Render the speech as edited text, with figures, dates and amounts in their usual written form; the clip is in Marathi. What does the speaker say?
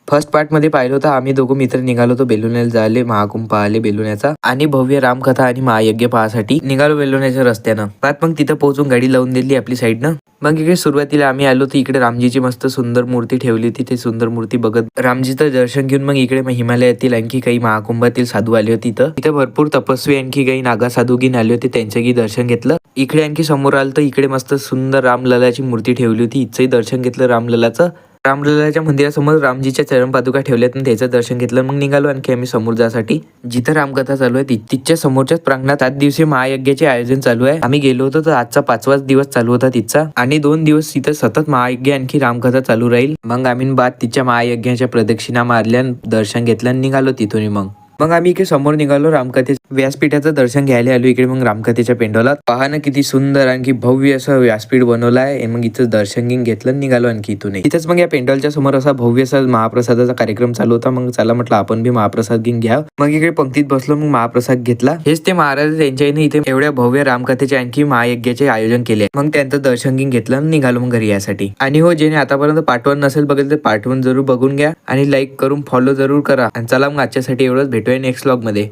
फर्स्ट पार्ट मध्ये पाहिलं होतं आम्ही दोघं मित्र निघालो होतो बेलुण्याला जायले, महाकुंभ पाहिले बेलुण्याचा आणि भव्य रामकथा आणि महायज्ञ पाहासाठी निघालो बेलुण्याच्या रस्त्यानं. पाहत मग तिथं पोहोचून गाडी लावून दिली आपली साईडनं. मग इकडे सुरुवातीला आम्ही आलो तर इकडे रामजीची मस्त सुंदर मूर्ती ठेवली होती. ते सुंदर मूर्ती बघत रामजीचं दर्शन घेऊन मग इकडे हिमालयातील आणखी काही महाकुंभातील साधू आले होते. इथं भरपूर तपस्वी आणखी काही नागा साधू घेऊन आले होते, त्यांचंही दर्शन घेतलं. इकडे आणखी समोर आलं तर इकडे मस्त सुंदर रामललाची मूर्ती ठेवली होती. इथंही दर्शन घेतलं रामललाचं. रामललाच्या मंदिरासमोर रामजीच्या चरण पादुका ठेवल्यात आणि त्याचं दर्शन घेतलं. मग निघालो आणखी आम्ही समोर जासाठी. जिथं रामकथा चालू आहे तिच्या समोरच्याच प्रांगणात 7 दिवसीय महायज्ञाचे आयोजन चालू आहे. आम्ही गेलो होतो तर आजचा 5वाच दिवस चालू होता तिचा आणि 2 दिवस तिथं सतत महायज्ञ आणखी रामकथा चालू राहील. मग आम्ही बाद तिच्या महायज्ञाच्या प्रदक्षिणा मारल्या, दर्शन घेतलं आणि निघालो तिथून. मग आम्ही इकडे समोर निघालो रामकथेच्या व्यासपीठाचं दर्शन घ्यायला आलो. इकडे मग रामकथेच्या पेंडॉलात पहा ना किती सुंदर आणखी भव्य असं व्यासपीठ बनवलं आहे. मग इथं दर्शन घेऊन घेतलं निघालो आणखी इथून. इथंच मग या पेंडॉलच्या समोर असा भव्य असा महाप्रसादाचा कार्यक्रम चालू होता. मग चला म्हटलं आपण बी महाप्रसाद घेऊन घ्या. मग इकडे पंक्तीत बसलो, मग महाप्रसाद घेतला. हेच ते महाराज त्यांच्याने इथे एवढ्या भव्य रामकथेचे आणखी महायज्ञाचे आयोजन केले. मग त्यांचं दर्शन घेऊन घेतलं आणि निघालो मग घरी यासाठी. आणि हो, जेणे आतापर्यंत पार्ट 1 नसेल बघितलं तर पार्ट 1 जरूर बघून घ्या आणि लाईक करून फॉलो जरूर करा. आणि चला मग आजच्यासाठी एवढंच, भेटूया नेक्स्ट व्लॉग मध्ये.